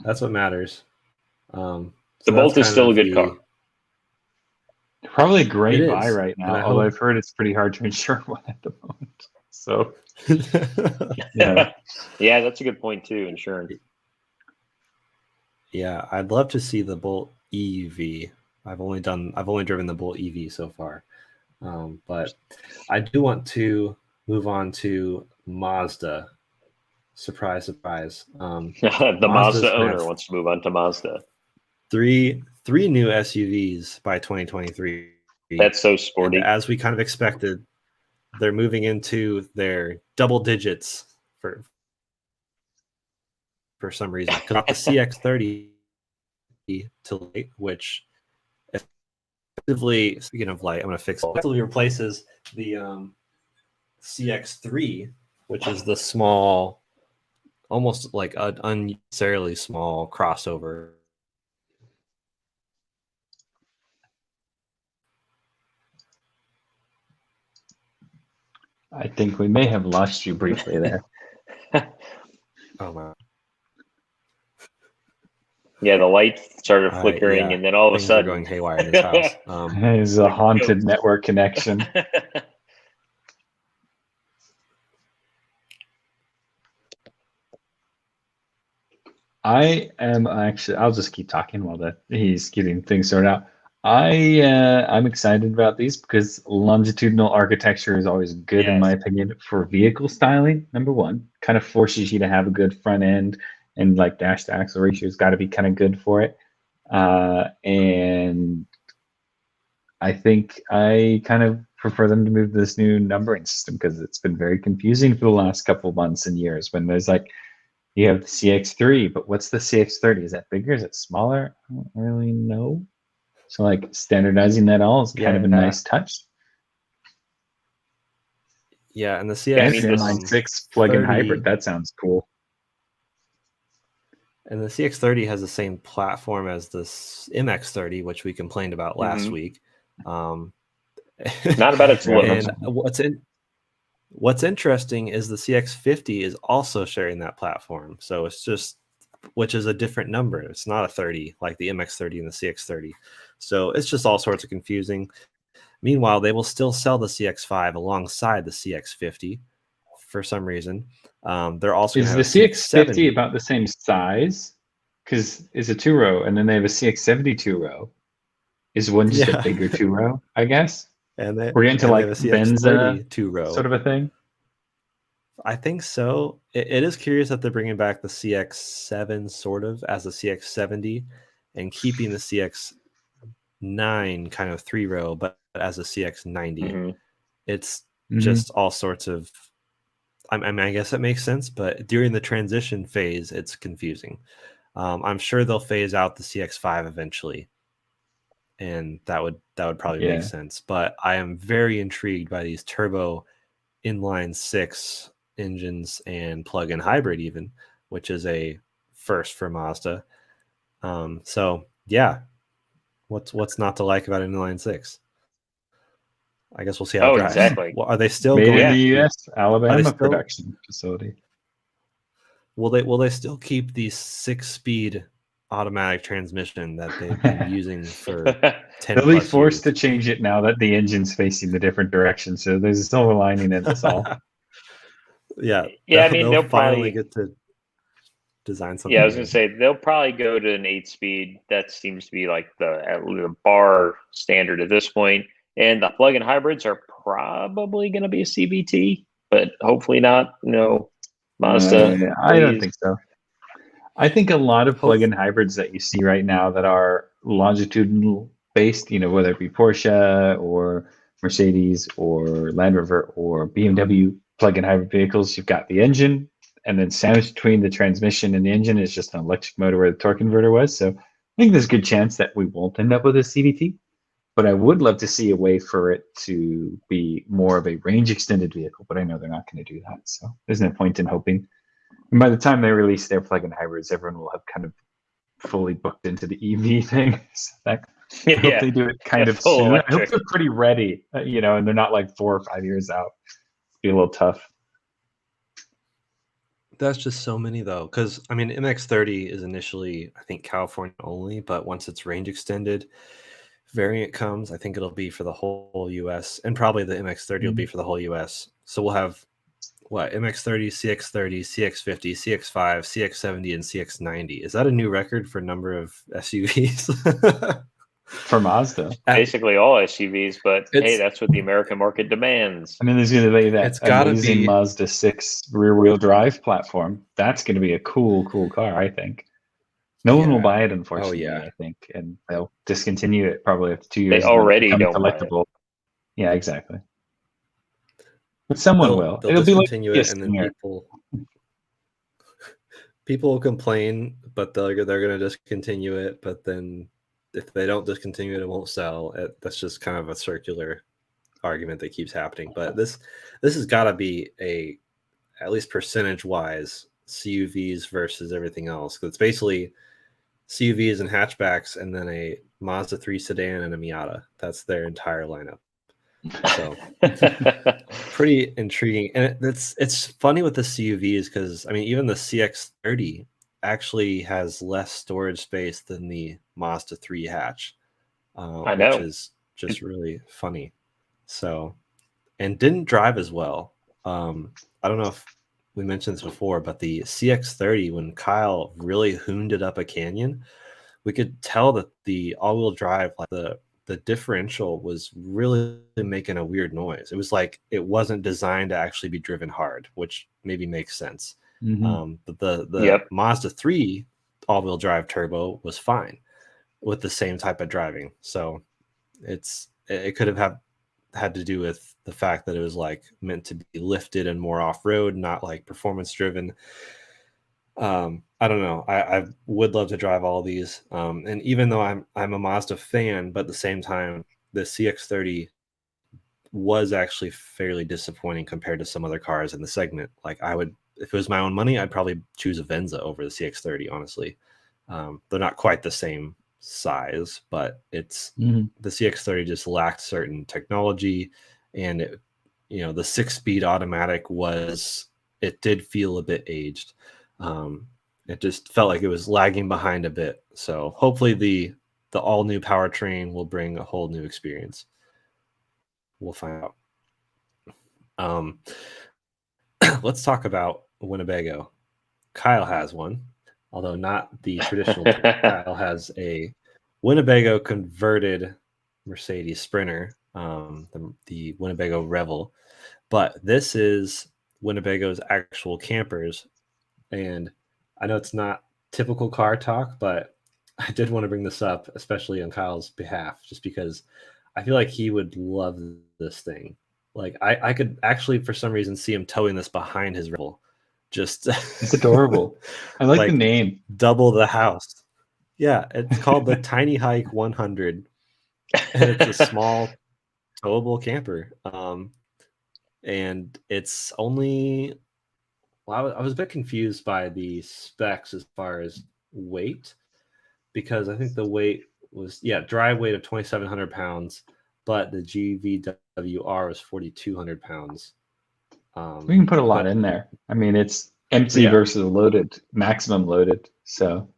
That's what matters. The Bolt is still a good car. Probably a great buy right now, although I've heard it's pretty hard to insure one at the moment. So yeah, that's a good point too, insurance. Yeah, I'd love to see the Bolt EV. I've only driven the Bolt EV so far. But I do want to move on to Mazda. Surprise, surprise. The Mazda owner wants to move on to Mazda. Three new SUVs by 2023. That's so sporty. And as we kind of expected, they're moving into their double digits for some reason. Got the CX-30 to late, which effectively, speaking of light, I'm going to fix it. Effectively replaces the CX-3, which is the small, almost like an unnecessarily small crossover. I think we may have lost you briefly there. Oh my. Yeah, the light started flickering, and then all of a sudden, going haywire in this house. It's a haunted network connection. I am actually. I'll just keep talking while he's getting things sorted out. I'm excited about these because longitudinal architecture is always good in my opinion for vehicle styling. Number one, kind of forces you to have a good front end, and like dash to axle ratio has got to be kind of good for it. And I think I kind of prefer them to move to this new numbering system because it's been very confusing for the last couple of months and years when there's like, you have the CX3, but what's the CX30? Is that bigger? Is it smaller? I don't really know. So like standardizing that all is kind of a nice touch. Yeah, and the CX inline-6 plug-in hybrid, that sounds cool. And the CX30 has the same platform as the MX30, which we complained about last week. Not about its look. And what's interesting is the CX50 is also sharing that platform. So it's just, which is a different number. It's not a 30 like the MX30 and the CX30. So it's just all sorts of confusing. Meanwhile, they will still sell the CX5 alongside the CX50 for some reason. They're also is the CX50 about the same size? Because it's a 2-row, and then they have a CX70 2-row. Is one just a bigger 2-row? I guess. And we're getting to like Benza 2-row sort of a thing. I think so. It is curious that they're bringing back the CX7 sort of as the CX70 and keeping the CX9 kind of 3-row, but as a CX90. It's just all sorts of. I mean, I guess that makes sense, but during the transition phase, it's confusing. I'm sure they'll phase out the CX5 eventually, and that would probably make sense. But I am very intrigued by these turbo inline-6 engines and plug-in hybrid, even, which is a first for Mazda. So yeah, what's not to like about inline-6? I guess we'll see how it drives. Exactly. Well, are they still made going in the U.S. Alabama still, production facility? Will they still keep the 6-speed automatic transmission that they've been using for 10 They'll be forced years? to change it now that the engine's facing the different direction. So there's a silver lining in this all. Yeah. I mean, they'll finally probably get to design something. Yeah, I was going to say they'll probably go to an 8-speed. That seems to be like the bar standard at this point. And the plug-in hybrids are probably going to be a CVT, but hopefully not. Mazda. I don't think so. I think a lot of plug-in hybrids that you see right now that are longitudinal based, whether it be Porsche or Mercedes or Land Rover or BMW plug-in hybrid vehicles, you've got the engine, and then sandwiched between the transmission and the engine is just an electric motor where the torque converter was. So I think there's a good chance that we won't end up with a CVT, but I would love to see a way for it to be more of a range extended vehicle, but I know they're not going to do that. So there's no point in hoping. And by the time they release their plug-in hybrids, everyone will have kind of fully booked into the EV thing. So I hope they do it kind of soon. Electric. I hope they're pretty ready, and they're not like 4 or 5 years out. It'll be a little tough. That's just so many, though, because I mean, MX30 is initially, I think, California only, but once it's range extended variant comes, I think it'll be for the whole US, and probably the MX30 will be for the whole US. So we'll have MX30, CX30, CX50, CX5, CX70, and CX90. Is that a new record for number of SUVs? For Mazda, basically all SUVs, but hey, that's what the American market demands. I mean, there's going to be that amazing Mazda 6 rear-wheel drive platform. That's going to be a cool car, I think. No one will buy it, unfortunately. I think, and they'll discontinue it probably after 2 years. They already don't collectible. Yeah, exactly. But someone will. They'll discontinue it, and then people will complain, but they're going to discontinue it. But then, if they don't discontinue it, it won't sell. That's just kind of a circular argument that keeps happening. But this has got to be at least percentage-wise, CUVs versus everything else. Because it's basically CUVs and hatchbacks, and then a Mazda 3 sedan and a Miata. That's their entire lineup. So pretty intriguing. And it's funny with the CUVs because, I mean, even the CX30 actually has less storage space than the Mazda 3 hatch, I know. which is just really funny. So, and didn't drive as well. I don't know if we mentioned this before, but the CX-30, when Kyle really hooned it up a canyon, we could tell that the all-wheel drive, like the differential was really making a weird noise. It was like it wasn't designed to actually be driven hard, which maybe makes sense. But the Mazda 3 all-wheel drive turbo was fine with the same type of driving. So it could have had to do with the fact that it was like meant to be lifted and more off-road, not like performance driven. I don't know. I would love to drive all these. And even though I'm a Mazda fan, but at the same time, the CX-30 was actually fairly disappointing compared to some other cars in the segment. Like if it was my own money, I'd probably choose a Venza over the CX-30, honestly. They're not quite the same size, but it's the CX-30 just lacked certain technology, and the 6-speed automatic it did feel a bit aged. It just felt like it was lagging behind a bit. So hopefully the all new powertrain will bring a whole new experience. We'll find out. Let's talk about Winnebago. Kyle has one, although not the traditional. Kyle has a Winnebago converted Mercedes Sprinter, the Winnebago Revel, but this is Winnebago's actual campers. And I know it's not typical car talk, but I did want to bring this up, especially on Kyle's behalf, just because I feel like he would love this thing. Like I could actually, for some reason, see him towing this behind his Revel. Just it's adorable. I like the name. Double the house. Yeah, it's called the Tiny Hike 100, and it's a small towable camper. And it's only. Well, I was a bit confused by the specs as far as weight, because I think the weight was dry weight of 2,700 pounds, but the GVWR was 4,200 pounds. We can put a lot in there. I mean, it's empty versus loaded, maximum loaded. So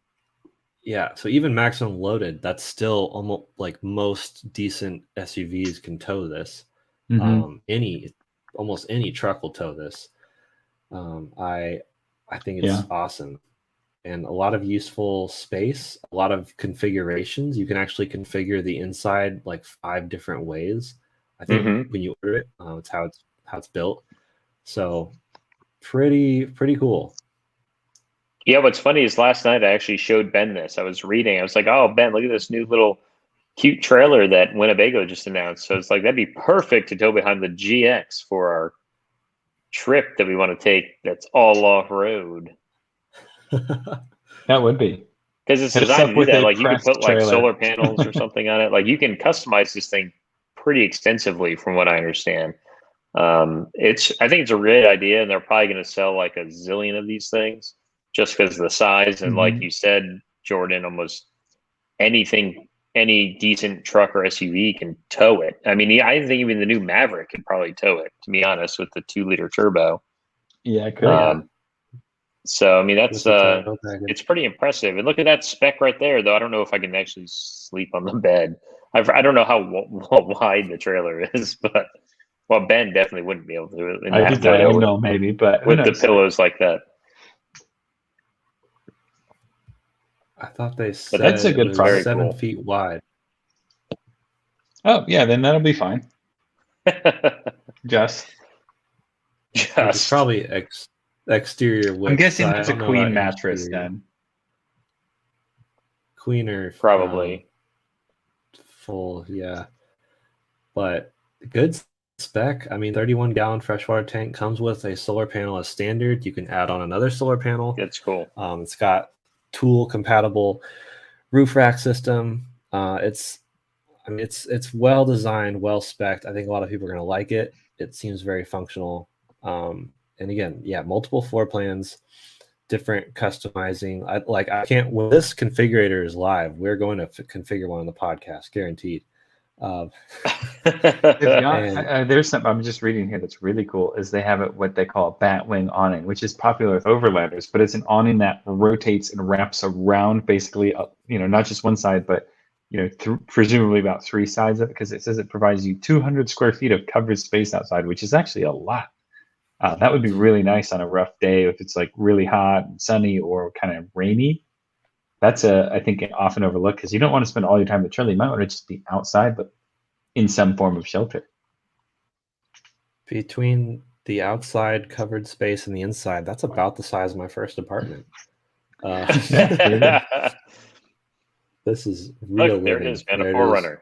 so even maximum loaded, that's still almost like most decent SUVs can tow this. Almost any truck will tow this. I think it's awesome, and a lot of useful space, a lot of configurations. You can actually configure the inside like 5 different ways. I think when you order it, it's how it's built. So pretty cool. Yeah, what's funny is last night I actually showed Ben this. I was reading. I was like, "Oh, Ben, look at this new little cute trailer that Winnebago just announced." So it's like that'd be perfect to tow behind the GX for our trip that we want to take. That's all off road. That would be, because it's designed to do that. Like you could put like solar panels or something on it. Like you can customize this thing pretty extensively, from what I understand. I think it's a great idea, and they're probably going to sell like a zillion of these things just because of the size. And like you said, Jordan, almost anything, any decent truck or SUV can tow it. I mean, I think even the new Maverick could probably tow it, to be honest, with the 2-liter turbo. Yeah, it could. So I mean, that's it's pretty impressive. And look at that spec right there, though. I don't know if I can actually sleep on the bed. I don't know how wide the trailer is, but Ben definitely wouldn't be able to. I don't know, maybe, but with the pillows like that. I thought they said that's a good it was 7 feet wide. Oh yeah, then that'll be fine. Just it's probably exterior width. I'm guessing it's a queen mattress then. Queen or probably full, yeah. But good spec. I mean, 31-gallon freshwater tank comes with a solar panel as standard. You can add on another solar panel. That's cool. It's got tool compatible roof rack system. It's well designed, well spec'd. I think a lot of people are going to like it. It seems very functional. And again, multiple floor plans, different customizing. I can't, when this configurator is live, we're going to configure one on the podcast, guaranteed. There's something I'm just reading here that's really cool. Is they have what they call a batwing awning, which is popular with overlanders, but it's an awning that rotates and wraps around basically, not just one side, but presumably about 3 sides of it, because it says it provides you 200 square feet of covered space outside, which is actually a lot. That would be really nice on a rough day if it's like really hot and sunny or kind of rainy. That's I think often overlooked because you don't want to spend all your time in the trailer. You might want to just be outside, but in some form of shelter. Between the outside covered space and the inside, that's about the size of my first apartment. This is real. Look, there it is, man. A 4Runner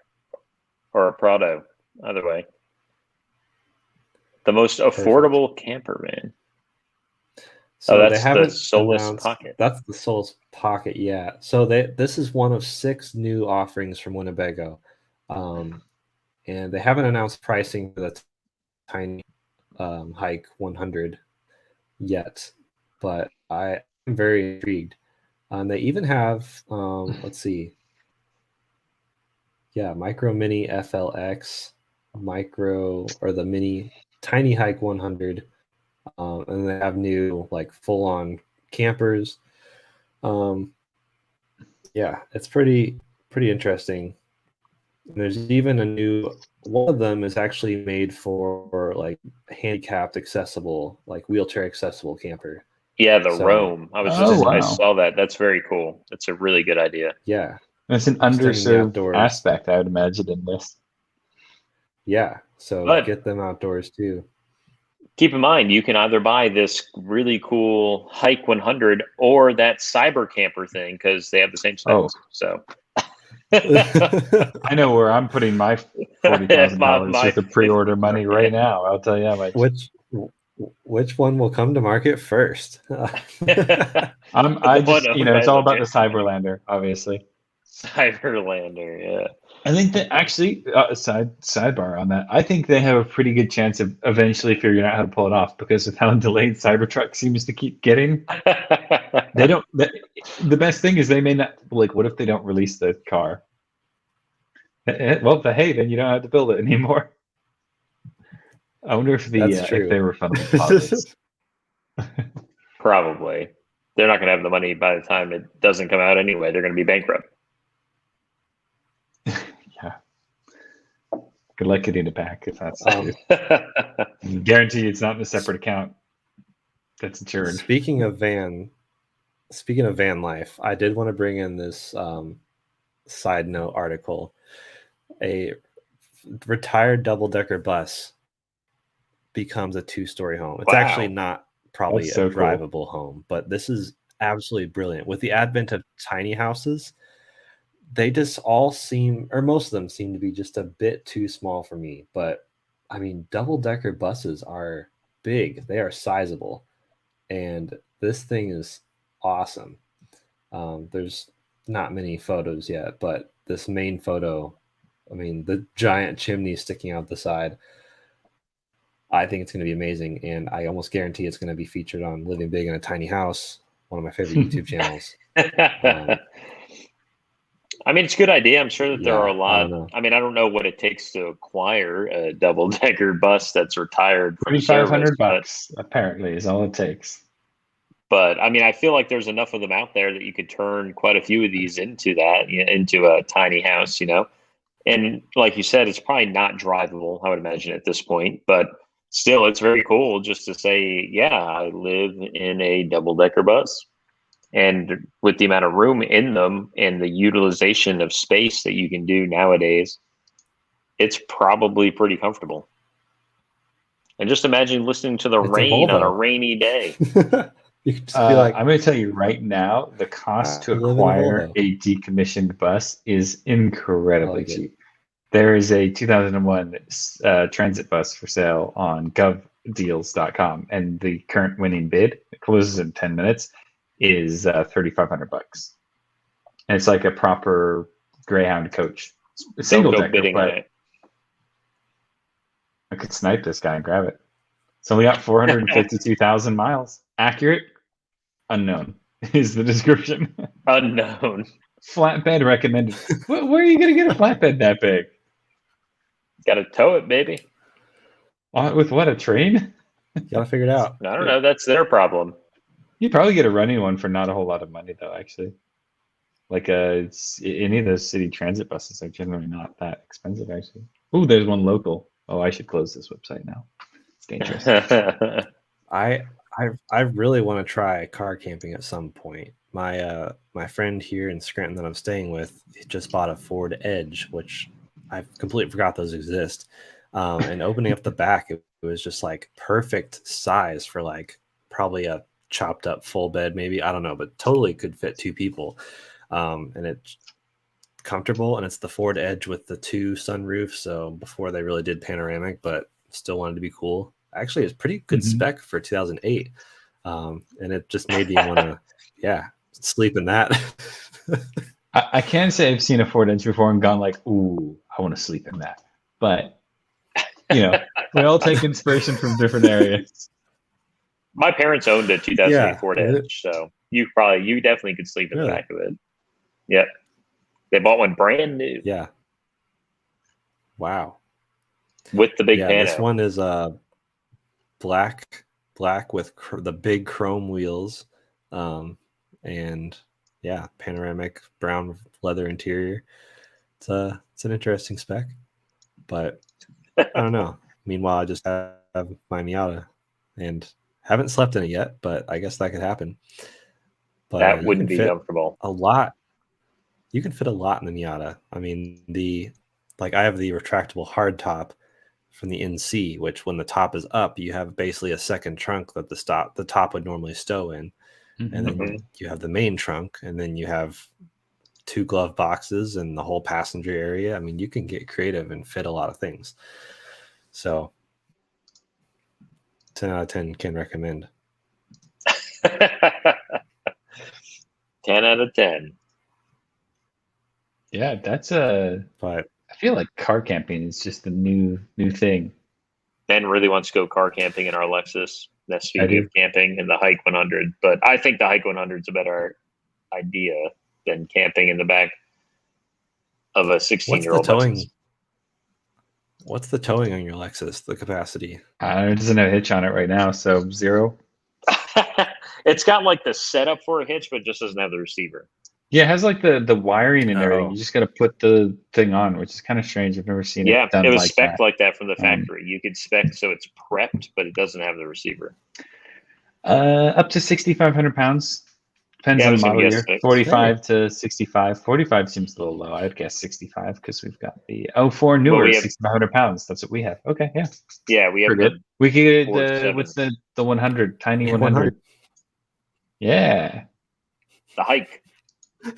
or a Prado, either way. The most affordable camper van. So that's the Solus Pocket. That's the Solus Pocket, yeah. So this is one of 6 new offerings from Winnebago, and they haven't announced pricing for the tiny hike 100 yet, but I'm very intrigued. They even have let's see, Micro Mini FLX, the Mini Tiny Hike 100. And they have new like full-on campers. It's pretty interesting. There's even a new one of them is actually made for like handicapped accessible, like wheelchair accessible camper. Yeah, the Roam. I saw that. That's very cool. That's a really good idea. Yeah. It's an underserved aspect, I would imagine, in this. Yeah. So get them outdoors too. Keep in mind, you can either buy this really cool Hike 100 or that Cyber Camper thing because they have the same specs. So I know where I'm putting my $40,000 worth of pre-order money right now. I'll tell you how much. Which one will come to market first? It's all about the Cyberlander, obviously. Cyberlander, yeah. I think that actually, sidebar on that, I think they have a pretty good chance of eventually figuring out how to pull it off because of how delayed Cybertruck seems to keep getting. They don't. The best thing is they may not. Like, what if they don't release the car? Well, then you don't have to build it anymore. I wonder if if they were funding deposits. Probably. They're not going to have the money by the time it doesn't come out anyway. They're going to be bankrupt. Yeah. Good luck getting it back if that's the case. Guarantee it's not in a separate account that's insured. Speaking of van life, I did want to bring in this side note article. A retired double-decker bus becomes a 2-story home. It's actually not probably a drivable home, but this is absolutely brilliant. With the advent of tiny houses, they just all seem, or most of them seem to be just a bit too small for me. But I mean, double-decker buses are big. They are sizable. And this thing is awesome. There's not many photos yet, but this main photo, I mean, the giant chimney sticking out the side, I think it's going to be amazing. And I almost guarantee it's going to be featured on Living Big in a Tiny House, one of my favorite YouTube channels. I mean, it's a good idea. I'm sure that there are a lot. I don't know what it takes to acquire a double-decker bus that's retired from service. $3,500 apparently is all it takes. But I mean, I feel like there's enough of them out there that you could turn quite a few of these into a tiny house, And like you said, it's probably not drivable, I would imagine, at this point. But still, it's very cool just to say, yeah, I live in a double-decker bus. And with the amount of room in them and the utilization of space that you can do nowadays, it's probably pretty comfortable. And just imagine listening to the rain on a rainy day. You could just be like, I'm going to tell you right now, the cost to acquire a decommissioned bus is incredibly cheap. There is a 2001 transit bus for sale on govdeals.com, and the current winning bid, it closes in 10 minutes, is $3,500, and it's like a proper Greyhound coach, single decker. But I could snipe this guy and grab it. It's only got 452,000 miles. Accurate? Unknown is the description. Unknown. Flatbed recommended. Where are you going to get a flatbed that big? Got to tow it, baby. With what, a train? Got to figure it out. I don't know. That's their problem. You probably get a running one for not a whole lot of money, though, actually. Like any of those city transit buses are generally not that expensive, actually. Ooh, there's one local. Oh, I should close this website now. It's dangerous. I really want to try car camping at some point. My friend here in Scranton that I'm staying with just bought a Ford Edge, which I completely forgot those exist. And opening up the back, it was just like perfect size for like probably a chopped up full bed, maybe, I don't know, but totally could fit 2 people. And it's comfortable, and it's the Ford Edge with the 2 sunroofs. So before they really did panoramic, but still wanted to be cool. Actually, it's pretty good spec for 2008. And it just made me want to, sleep in that. I can't say I've seen a Ford Edge before and gone like, ooh, I want to sleep in that. But, we all take inspiration from different areas. My parents owned a 2008 Ford Edge, so you definitely could sleep in the back of it. Yep. They bought one brand new. Yeah. Wow. With the big pano. This one is black with the big chrome wheels, and panoramic brown leather interior. It's an interesting spec, but I don't know. Meanwhile, I just have my Miata and haven't slept in it yet, but I guess that could happen. But that wouldn't be comfortable. A lot. You can fit a lot in the Miata. I mean, I have the retractable hardtop from the NC, which when the top is up, you have basically a second trunk that the top would normally stow in. And then you have the main trunk, and then you have 2 glove boxes and the whole passenger area. I mean, you can get creative and fit a lot of things. So 10 out of 10 can recommend. 10 out of 10. Yeah, but I feel like car camping is just the new thing. Ben really wants to go car camping in our Lexus SUV of camping in the Hike 100, but I think the Hike 100 is a better idea than camping in the back of a 16-year-old Lexus. What's the towing on your Lexus, the capacity? It doesn't have a hitch on it right now, so 0. It's got like the setup for a hitch, but it just doesn't have the receiver. Yeah, it has like the wiring and everything. You just got to put the thing on, which is kind of strange. I've never seen it done it was like spec'd that. like that from the factory. You could spec so it's prepped, but it doesn't have the receiver. Up to 6,500 pounds. Depends on the model year. 45 to 65. 45 seems a little low. I would guess 65 because we've got the 04 newer, 6,500 pounds. That's what we have. Okay, yeah. Yeah, we have good. We could get what's the 100, tiny 100. Yeah. The Hike.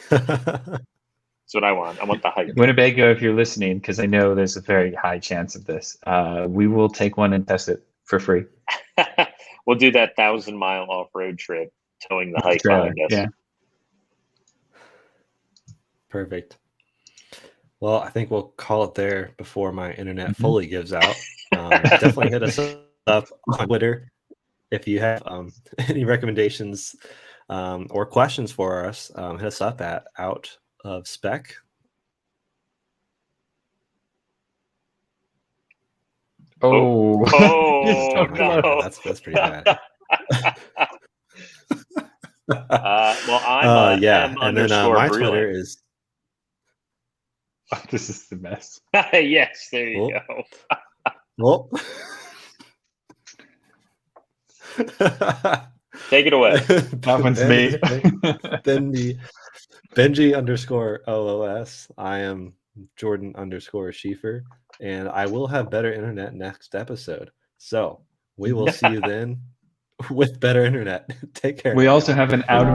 That's what I want. I want the Hike. Winnebago, if you're listening, because I know there's a very high chance of this, we will take one and test it for free. We'll do that 1,000-mile off-road trip, towing the Hike behind us. Yeah. Perfect. Well, I think we'll call it there before my internet fully gives out. Definitely hit us up on Twitter if you have any recommendations or questions for us. Hit us up at Out of Spec. Oh, no. That's pretty bad. Well, I'm and then my Twitter is. Oh, this is the mess. Yes, there you go. Well. Take it away. That one's me. Then the Benji_OOS. I am Jordan_Schieffer, and I will have better internet next episode. So we will see you then with better internet. Take care. We also have an out of